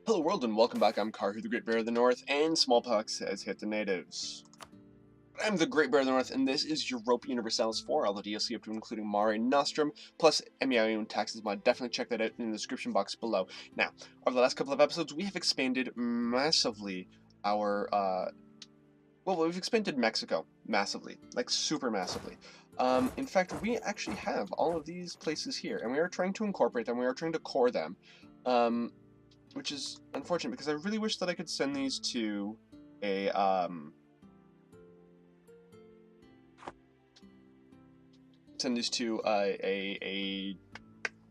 Hello world and welcome back. I'm Karhu, the Great Bear of the North, and smallpox has hit the natives. I'm the Great Bear of the North, and this is Europa Universalis IV, all the DLC up to including Mare Nostrum, plus MEIOU Taxes Mod. Definitely check that out in the description box below. Now, over the last couple of episodes, we have expanded massively our, well, we've expanded Mexico massively, like super massively. In fact, we actually have all of these places here, and we are trying to incorporate them, we are trying to core them. Which is unfortunate because I really wish that I could send these to a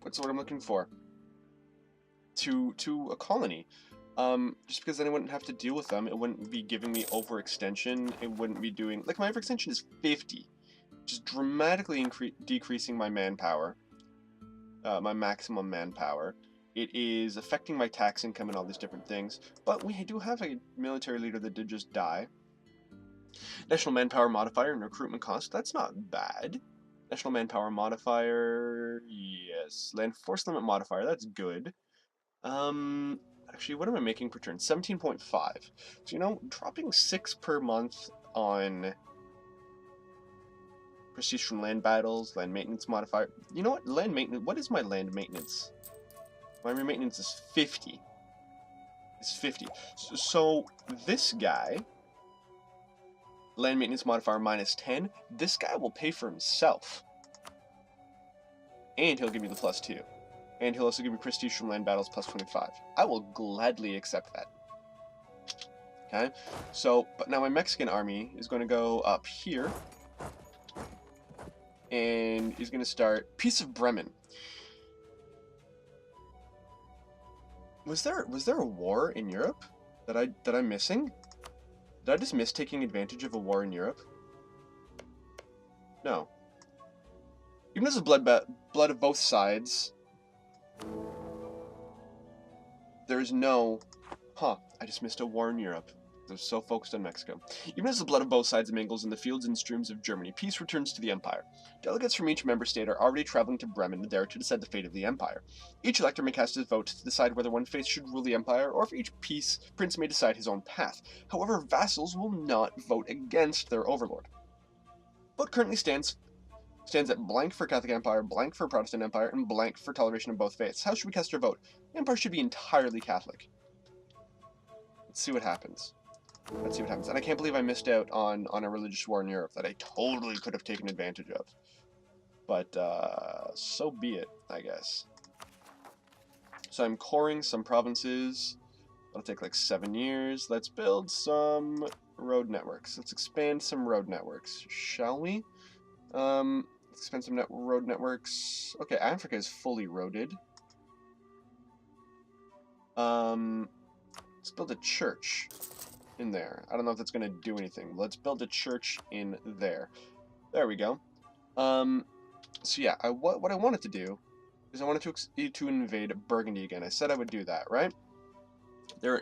what's the word I'm looking for? To a colony. Just because then I wouldn't have to deal with them. It wouldn't be giving me overextension. It wouldn't be doing, like, my overextension is 50, which is dramatically decreasing my manpower, my maximum manpower. It is affecting my tax income and all these different things, but we do have a military leader that did just die. National manpower modifier and recruitment cost, that's not bad. National manpower modifier, yes. Land force limit modifier, that's good. Actually, what am I making per turn? 17.5. So, you know, dropping 6 per month on prestige from land battles, land maintenance modifier. You know what? Land maintenance, what is my land maintenance? My maintenance is 50. It's 50. So this guy, land maintenance modifier minus 10, this guy will pay for himself. And he'll give me the plus 2. And he'll also give me prestige from land battles plus 25. I will gladly accept that. Okay? So, but now my Mexican army is going to go up here. And he's going to start Peace of Bremen. Was there a war in Europe that I'm missing? Did I just miss taking advantage of a war in Europe? No. Even as there's blood of both sides, there's no... Huh, I just missed a war in Europe. I was so focused on Mexico. Even as the blood of both sides mingles in the fields and streams of Germany, peace returns to the Empire. Delegates from each member state are already traveling to Bremen there to decide the fate of the Empire. Each elector may cast his vote to decide whether one faith should rule the Empire, or if each prince may decide his own path. However, vassals will not vote against their overlord. Vote currently stands at blank for Catholic Empire, blank for Protestant Empire, and blank for toleration of both faiths. How should we cast our vote? The Empire should be entirely Catholic. Let's see what happens. Let's see what happens. And I can't believe I missed out on a religious war in Europe that I totally could have taken advantage of. But, so be it, I guess. So I'm coring some provinces. That'll take like 7 years. Let's build some road networks. Let's expand some road networks, shall we? Let's expand some road networks. Okay, Africa is fully roaded. Let's build a church in there. I don't know if that's going to do anything. Let's build a church in there. There we go. So yeah, what I wanted to do is I wanted to invade Burgundy again. I said I would do that, right? They're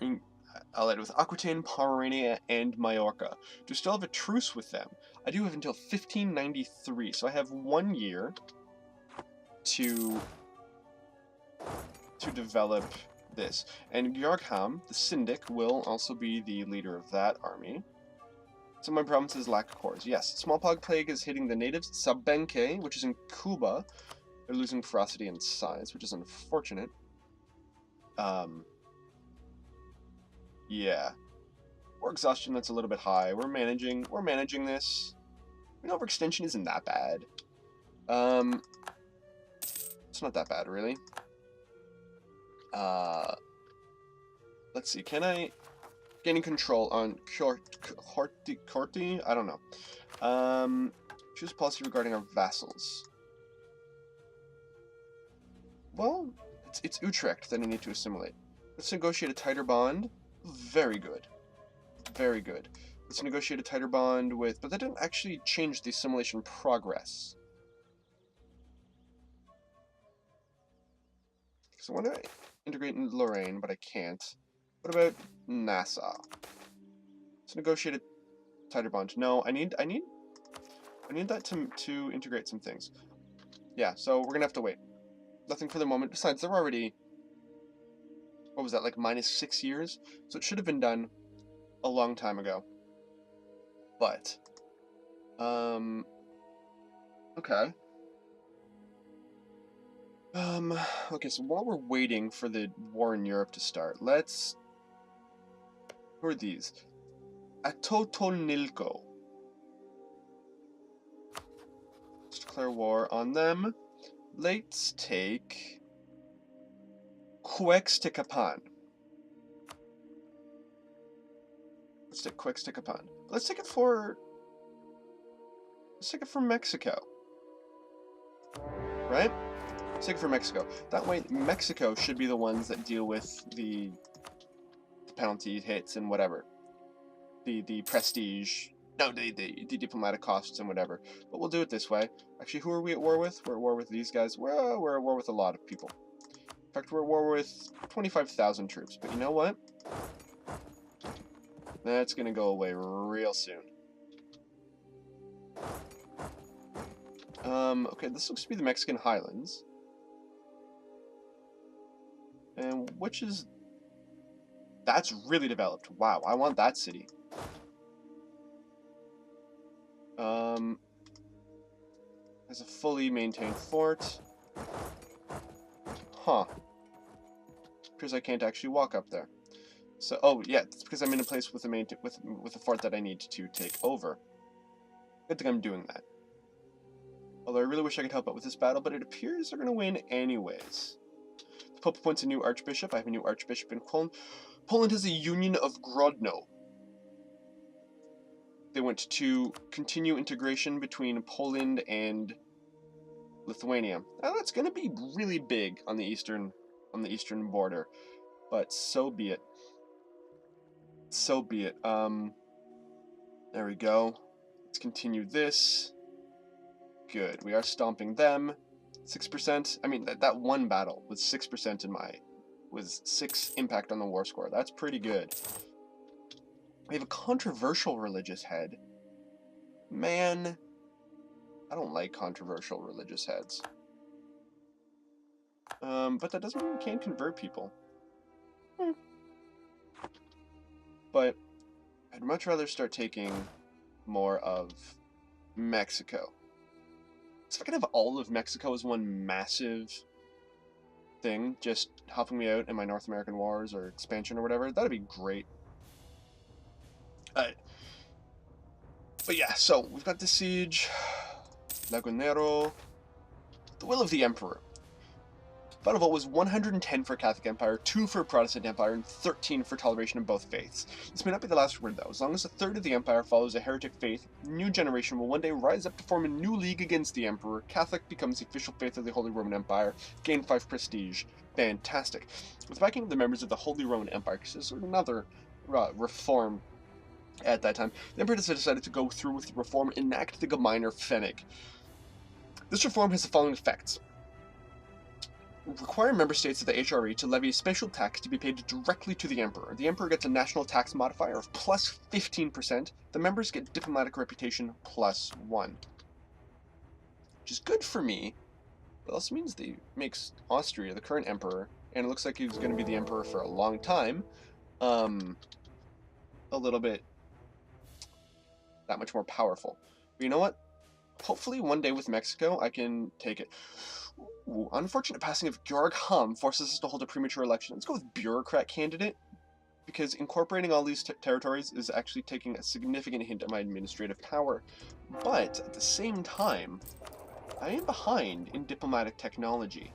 allied with Aquitaine, Pomerania, and Majorca. Do still have a truce with them. I do have until 1593, so I have 1 year to develop this. And Georgham, the Syndic, will also be the leader of that army. Some of my provinces lack cores. Yes, smallpox plague is hitting the natives. Sabenque, which is in Cuba, they're losing ferocity and size, which is unfortunate. Yeah. War exhaustion, that's a little bit high. We're managing this. I mean, overextension isn't that bad. It's not that bad, really. Let's see, can I... Gaining control on Corti? I don't know. Choose policy regarding our vassals. Well, it's Utrecht that I need to assimilate. Let's negotiate a tighter bond. Very good. Very good. Let's negotiate a tighter bond with... But that didn't actually change the assimilation progress. So I want to integrate in Lorraine, but I can't. What about Nassau? Let's negotiate a tighter bond. No, I need that to integrate some things. Yeah, so we're gonna have to wait. Nothing for the moment. Besides, they're already what was that, like -6 years? So it should have been done a long time ago. But, okay. Okay, so while we're waiting for the war in Europe to start, let's... Who are these? Atotonilco. Let's declare war on them. Let's take... Quexticapan. Let's take Quexticapan. Let's take it for... Let's take it for Mexico. Right? Let's take it for Mexico. That way, Mexico should be the ones that deal with the penalty hits and whatever. The prestige... No, the diplomatic costs and whatever. But we'll do it this way. Actually, who are we at war with? We're at war with these guys. We're at war with a lot of people. In fact, we're at war with 25,000 troops. But you know what? That's gonna go away real soon. Okay, this looks to be the Mexican Highlands. And which is... That's really developed. Wow, I want that city. Has a fully maintained fort. Huh. Because I can't actually walk up there. So, oh yeah, it's because I'm in a place with a fort that I need to take over. Good thing I'm doing that. Although I really wish I could help out with this battle, but it appears they're going to win anyways. The Pope appoints a new archbishop. I have a new archbishop in Cologne. Poland has a Union of Grodno. They want to continue integration between Poland and Lithuania. Now, that's going to be really big on the eastern border, but so be it. So be it. There we go. Let's continue this. Good. We are stomping them. 6%. I mean, that one battle was 6% was 6 impact on the war score. That's pretty good. We have a controversial religious head. Man, I don't like controversial religious heads. But that doesn't mean we can't convert people. But I'd much rather start taking more of Mexico. So if I can have all of Mexico as one massive thing, just helping me out in my North American wars or expansion or whatever, that'd be great. But yeah, so we've got the siege, Lagunero, the will of the Emperor. Battle vote was 110 for Catholic Empire, 2 for Protestant Empire, and 13 for toleration of both faiths. This may not be the last word though. As long as a third of the Empire follows a heretic faith, a new generation will one day rise up to form a new league against the Emperor. Catholic becomes the official faith of the Holy Roman Empire, gain 5 prestige. Fantastic. With the backing of the members of the Holy Roman Empire, because this was another reform at that time, the Emperor decided to go through with the reform and enact the Gemeiner Pfennig. This reform has the following effects. Require member states of the HRE to levy a special tax to be paid directly to the Emperor. The Emperor gets a national tax modifier of plus 15%. The members get diplomatic reputation plus 1. Which is good for me. It also means that makes Austria the current Emperor, and it looks like he's going to be the Emperor for a long time, a little bit that much more powerful. But you know what? Hopefully one day with Mexico I can take it. Ooh, unfortunate passing of Georg Hum forces us to hold a premature election. Let's go with bureaucrat candidate, because incorporating all these territories is actually taking a significant hint at my administrative power. But at the same time, I am behind in diplomatic technology.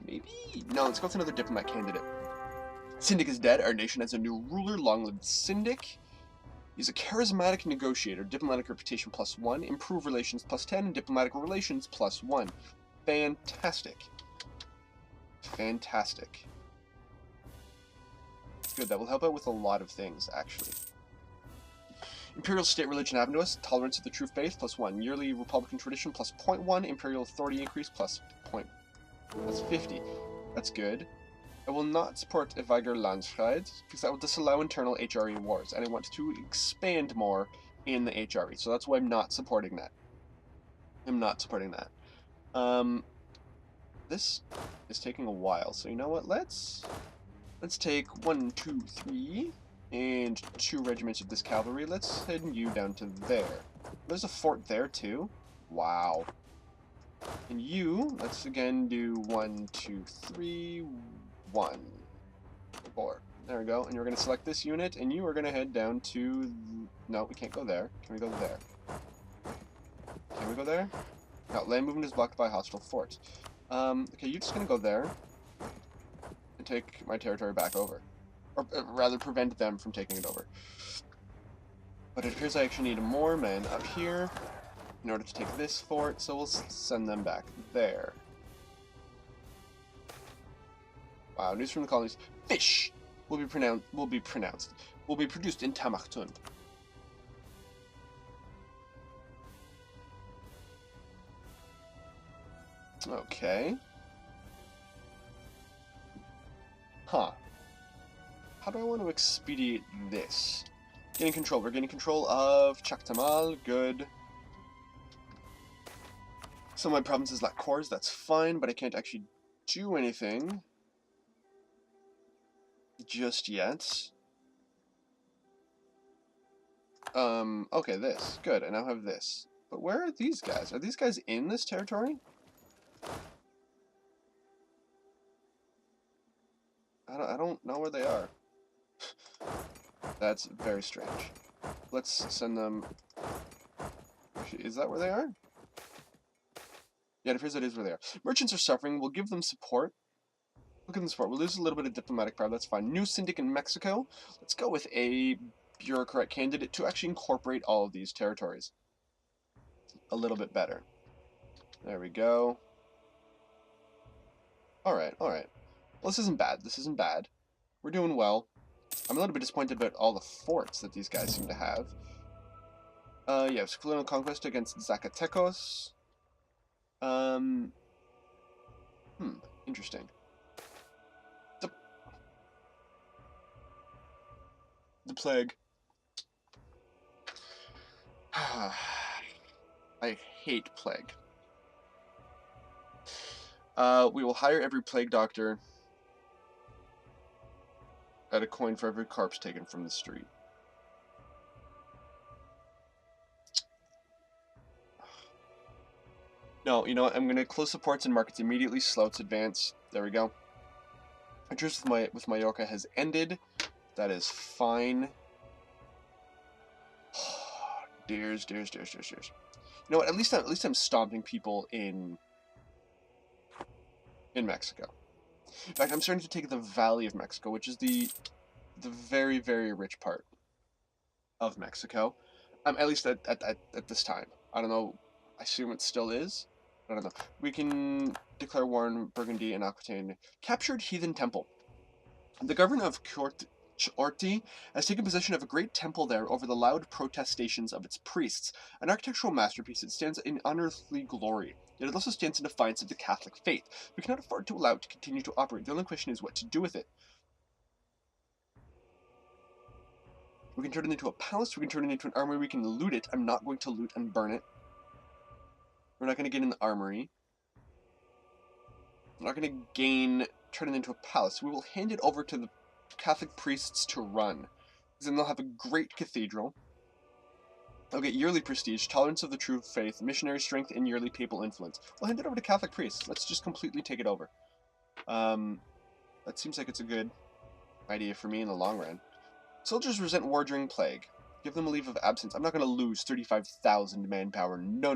Maybe? No, let's go with another diplomat candidate. Syndic is dead. Our nation has a new ruler. Long live Syndic. He's a charismatic negotiator, diplomatic reputation plus 1, improved relations plus 10, and diplomatic relations plus 1. Fantastic. Fantastic. Good, that will help out with a lot of things, actually. Imperial state religion happened to us, tolerance of the true faith plus 1, yearly republican tradition plus 0.1, imperial authority increase plus 50. That's good. I will not support Eviger Landsfried, because that will disallow internal HRE wars, and I want to expand more in the HRE, so that's why I'm not supporting that. I'm not supporting that. this is taking a while. So you know what? Let's take 1, 2, 3, and 2 regiments of this cavalry. Let's send you down to there. There's a fort there too. Wow. And you, let's again do 1, 2, 3, 1, 4. There we go. And you're going to select this unit, and you are going to head down to... No, we can't go there. Can we go there? Can we go there? No, land movement is blocked by a hostile fort. Okay, you're just going to go there and take my territory back over. Or rather, prevent them from taking it over. But it appears I actually need more men up here in order to take this fort, so we'll send them back there. Wow, news from the colonies. Fish will be produced in Tamachtun. Okay. Huh. How do I want to expedite this? Gaining control. We're gaining control of Chaktamal. Good. Some of my provinces lack cores. That's fine, but I can't actually do anything just yet. Okay, this. Good. I now have this. But where are these guys? Are these guys in this territory? I don't know where they are. That's very strange. Let's send them... Actually, is that where they are? Yeah, it appears that is where they are. Merchants are suffering. We'll give them support. Look at the support. We'll lose a little bit of diplomatic power. That's fine. New syndic in Mexico. Let's go with a bureaucrat candidate to actually incorporate all of these territories a little bit better. There we go. Alright, alright. Well, this isn't bad. This isn't bad. We're doing well. I'm a little bit disappointed about all the forts that these guys seem to have. Yeah, it's colonial conquest against Zacatecos. Interesting. The plague. I hate plague. We will hire every plague doctor at a coin for every corpse taken from the street. No, you know what? I'm going to close supports and markets immediately. Slout's advance. There we go. My truce with Mallorca has ended. That is fine. Dears. You know what? At least I'm stomping people in Mexico. In fact, I'm starting to take the Valley of Mexico, which is the very, very rich part of Mexico. At least at this time. I don't know. I assume it still is. I don't know. We can declare war on Burgundy and Aquitaine. Captured Heathen Temple. The governor of Orti has taken possession of a great temple there over the loud protestations of its priests. An architectural masterpiece, it stands in unearthly glory. Yet it also stands in defiance of the Catholic faith. We cannot afford to allow it to continue to operate. The only question is what to do with it. We can turn it into a palace, we can turn it into an armory, we can loot it. I'm not going to loot and burn it. We're not going to get in the armory. We're not going to turn it into a palace. We will hand it over to the Catholic priests to run. Because then they'll have a great cathedral. They'll get yearly prestige, tolerance of the true faith, missionary strength, and yearly papal influence. We'll hand it over to Catholic priests. Let's just completely take it over. That seems like it's a good idea for me in the long run. Soldiers resent war during plague. Give them a leave of absence. I'm not going to lose 35,000 manpower. No.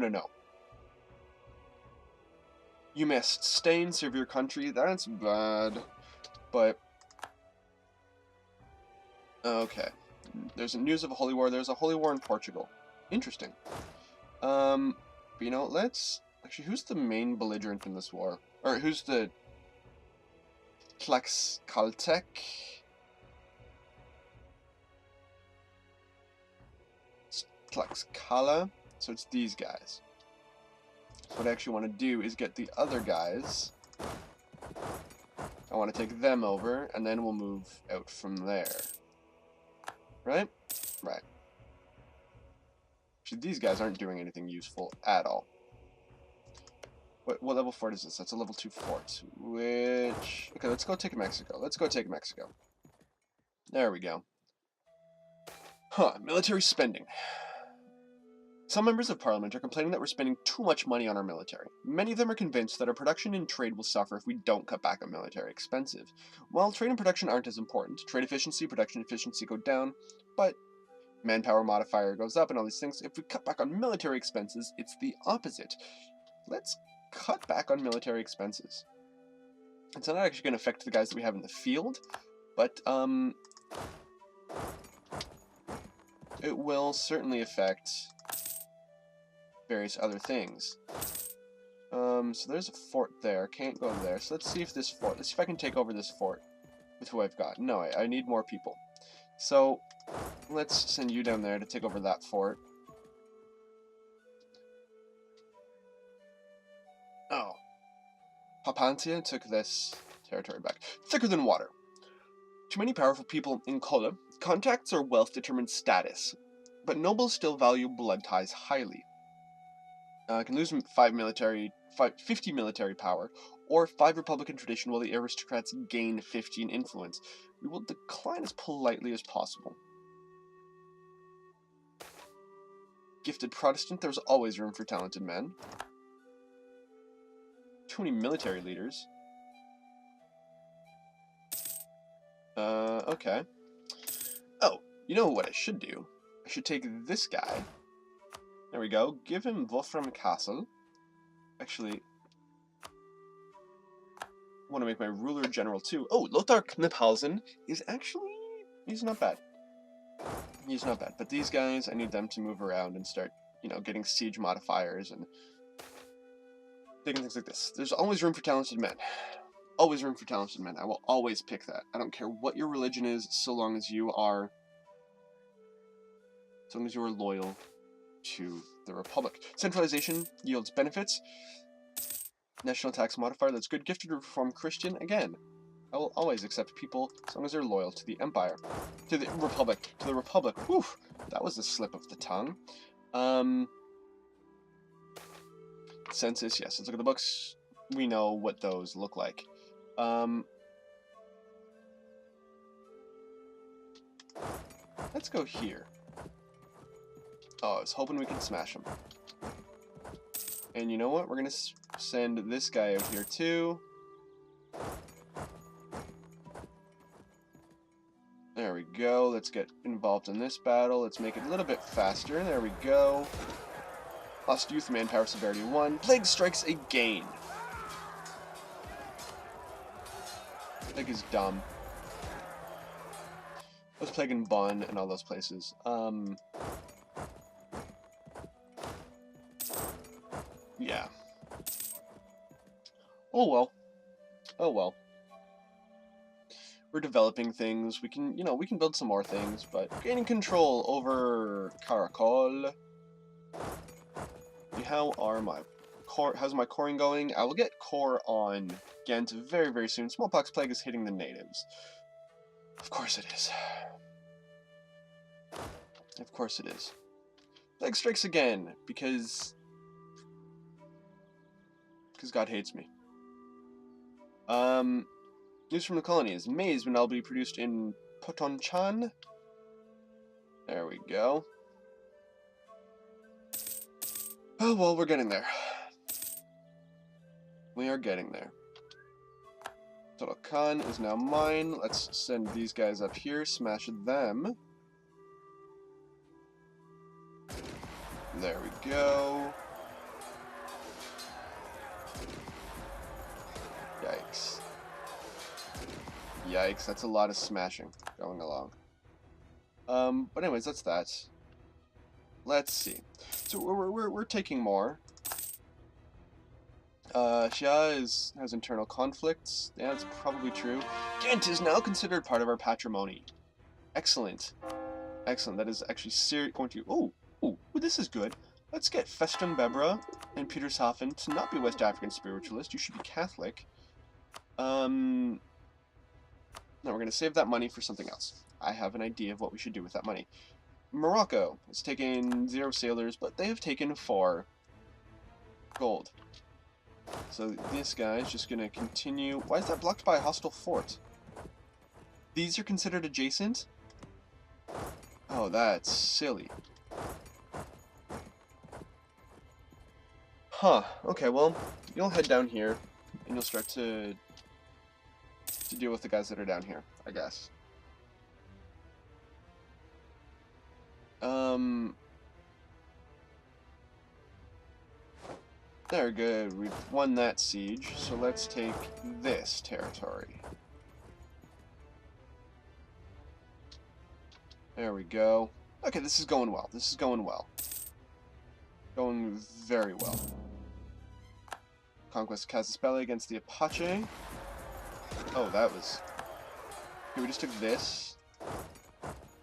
You must stay and serve your country. That's bad. But okay. There's news of a holy war. There's a holy war in Portugal. Interesting. But you know, let's actually. Who's the main belligerent in this war? Or who's the Tlaxcaltec? Tlaxcala. So it's these guys. So what I actually want to do is get the other guys. I want to take them over, and then we'll move out from there. Right? Right. Actually, these guys aren't doing anything useful at all. What level fort is this? That's a level 2 fort. Which... Okay, let's go take Mexico. Let's go take Mexico. There we go. Huh, military spending. Some members of parliament are complaining that we're spending too much money on our military. Many of them are convinced that our production and trade will suffer if we don't cut back on military expenses. While trade and production aren't as important, trade efficiency, production efficiency go down, but manpower modifier goes up and all these things. If we cut back on military expenses, it's the opposite. Let's cut back on military expenses. It's not actually going to affect the guys that we have in the field, but it will certainly affect various other things. So there's a fort there. Can't go there. So let's see if this fort... Let's see if I can take over this fort with who I've got. No, I need more people. So let's send you down there to take over that fort. Oh. Papantia took this territory back. Thicker than water. To many powerful people in Cologne, contacts or wealth determine status, but nobles still value blood ties highly. Can lose 50 military power, or 5 republican tradition while the aristocrats gain 15 influence. We will decline as politely as possible. Gifted Protestant, there's always room for talented men. Too many military leaders. Okay. Oh, you know what I should do? I should take this guy. There we go. Give him Wolfram Castle. Actually, I want to make my ruler general too. Oh, Lothar Kniphausen is actually... He's not bad. He's not bad. But these guys, I need them to move around and start, you know, getting siege modifiers and taking things like this. There's always room for talented men. Always room for talented men. I will always pick that. I don't care what your religion is, so long as you are loyal to the Republic. Centralization yields benefits. National tax modifier, that's good. Gifted Reformed Christian, again. I will always accept people as long as they're loyal to the Empire. To the Republic. To the Republic. Whew, that was a slip of the tongue. Census, yes. Let's look at the books. We know what those look like. Let's go here. Oh, I was hoping we could smash them. And you know what? We're going to send this guy out here too. There we go. Let's get involved in this battle. Let's make it a little bit faster. There we go. Lost youth, manpower severity 1. Plague strikes again. Plague is dumb. Let's plague in Bonn and all those places. Yeah. Oh well. Oh well. We're developing things. We can, you know, we can build some more things, but gaining control over Karakol. How's my coring going? I will get core on Ghent very, very soon. Smallpox plague is hitting the natives. Of course it is. Of course it is. Plague strikes again, because God hates me. News from the colonies. Maize will now be produced in Potonchan. There we go. Oh, well, we're getting there. We are getting there. Total Khan is now mine. Let's send these guys up here, smash them. There we go. Yikes. Yikes, that's a lot of smashing going along. But anyways, that's that. Let's see. So we're taking more. Xia has internal conflicts. Yeah, that's probably true. Ghent is now considered part of our patrimony. Excellent. Excellent. That is actually going to... Ooh, this is good. Let's get Festum Bebra and Petershafen to not be West African spiritualist. You should be Catholic. No, we're going to save that money for something else. I have an idea of what we should do with that money. Morocco has taken 0 sailors, but they have taken 4 gold. So this guy's just gonna continue. Why is that blocked by a hostile fort? These are considered adjacent? Oh, that's silly. Huh. Okay, well, you'll head down here, and you'll start to deal with the guys that are down here, I guess. There, good. We've won that siege, so let's take this territory. There we go. Okay, this is going well. This is going well. Going very well. Conquest of Casaspelli against the Apache. Oh, that was... Okay, we just took this.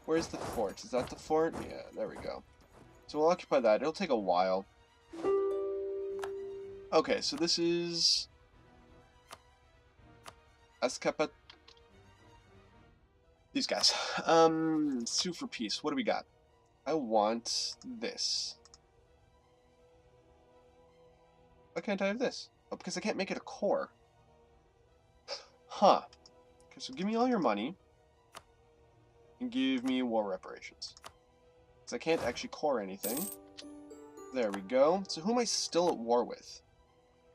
Where's the fort? Is that the fort? Yeah, there we go. So we'll occupy that. It'll take a while. Okay, so this is... Escapa... These guys. Sue for peace. What do we got? I want this. Why can't I have this? Oh, because I can't make it a core. Huh. Okay, so give me all your money. And give me war reparations. Because I can't actually core anything. There we go. So who am I still at war with?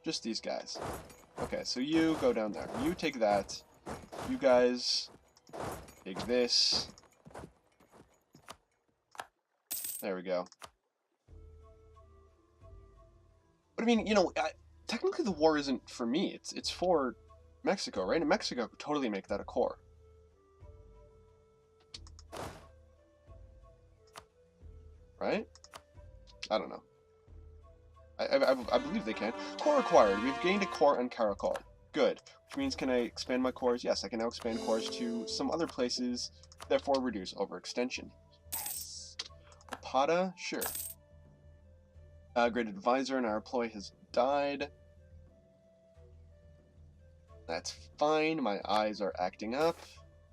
Just these guys. Okay, so you go down there. You take that. You guys take this. There we go. But I mean, you know, technically the war isn't for me. It's for Mexico, right? And Mexico could totally make that a core. Right? I don't know. I believe they can. Core acquired. We've gained a core on Caracol. Good. Which means, can I expand my cores? Yes, I can now expand cores to some other places, therefore reduce overextension. Yes. Apata? Sure. Great advisor and our employee has died. That's fine. My eyes are acting up.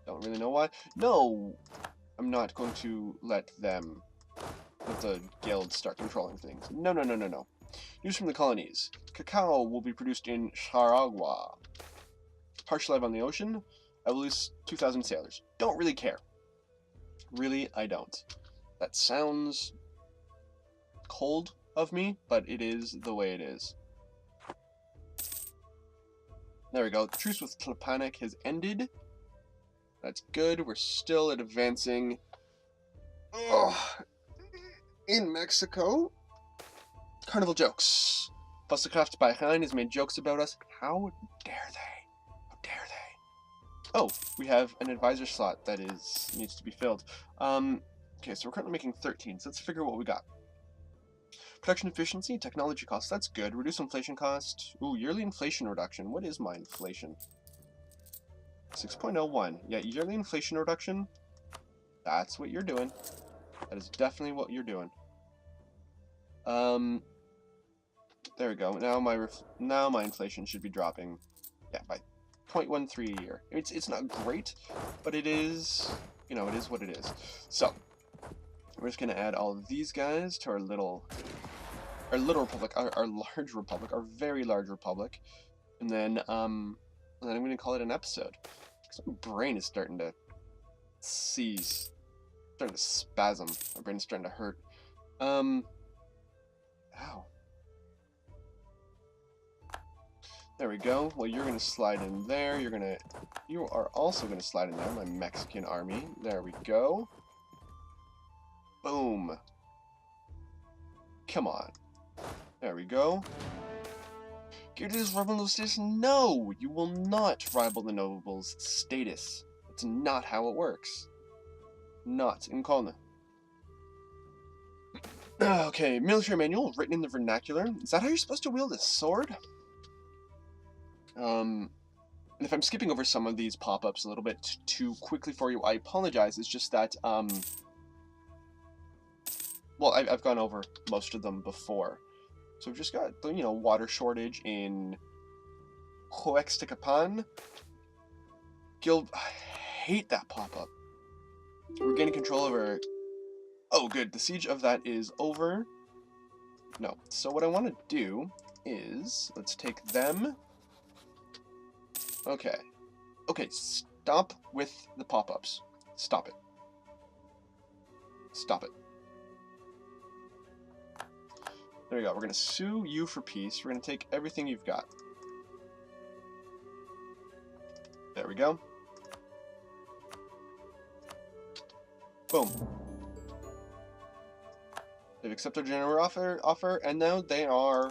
Don't really know why. No! I'm not going to let them... let the guild start controlling things. No, no, no, no, no. News from the colonies. Cacao will be produced in Charagua. Harsh life on the ocean. I will lose 2,000 sailors. Don't really care. Really, I don't. That sounds cold of me, but it is the way it is. There we go. The truce with Tlepanic has ended. That's good. We're still advancing. Ugh. In Mexico. Carnival jokes. Posterkraft by Hein has made jokes about us. How dare they? How dare they? Oh, we have an advisor slot that needs to be filled. Okay, so we're currently making 13, so let's figure what we got. Production efficiency, technology costs, that's good. Reduce inflation cost. Ooh, yearly inflation reduction. What is my inflation? 6.01. Yeah, yearly inflation reduction. That's what you're doing. That is definitely what you're doing. There we go. Now my inflation should be dropping, yeah, by 0.13 a year. It's not great, but it is, you know, it is what it is. So we're just gonna add all of these guys to our little republic, our large republic, our very large republic, and then I'm gonna call it an episode. Because my brain is starting to seize, starting to spasm. My brain is starting to hurt. Ow. There we go. Well, you're gonna slide in there. You are also gonna slide in there, my Mexican army. There we go. Boom. Come on. There we go. Get this rival status? No! You will not rival the noble's status. That's not how it works. Not in Köln. Okay, military manual written in the vernacular. Is that how you're supposed to wield a sword? And if I'm skipping over some of these pop-ups a little bit too quickly for you, I apologize. It's just that, well, I've gone over most of them before. So we've just got, you know, water shortage in Huextecapan. Guild, I hate that pop-up. We're gaining control over... Oh, good. The siege of that is over. No. So what I want to do is, let's take them. Okay. Okay, stop with the pop-ups. Stop it. Stop it. There we go. We're going to sue you for peace. We're going to take everything you've got. There we go. Boom. They've accepted our general offer, and now they are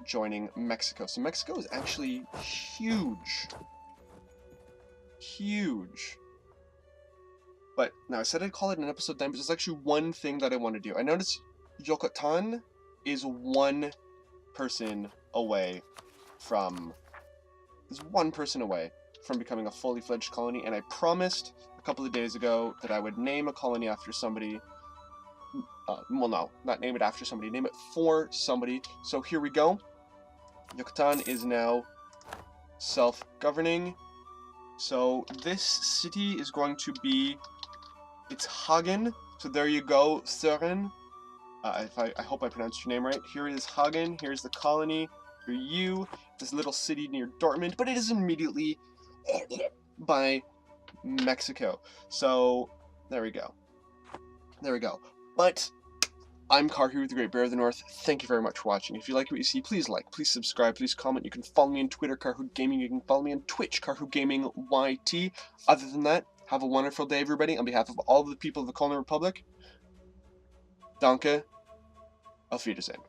joining Mexico. So Mexico is actually huge. Huge. But now I said I'd call it an episode then, but there's actually one thing that I want to do. I noticed Yucatan is one person away from becoming a fully fledged colony, and I promised a couple of days ago that I would name a colony after somebody. Well, no, not name it after somebody, name it for somebody. So here we go. Yucatan is now self-governing. So this city is going to be, it's Hagen. So there you go, Søren. I hope I pronounced your name right. Here is Hagen. Here's the colony. For you, this little city near Dortmund, but it is immediately by Mexico. So there we go. There we go. But I'm Karhu, the Great Bear of the North. Thank you very much for watching. If you like what you see, please like, please subscribe, please comment. You can follow me on Twitter, Karhu Gaming. You can follow me on Twitch, Karhu Gaming YT. Other than that, have a wonderful day, everybody. On behalf of all of the people of the Köln Republic, danke, auf Wiedersehen.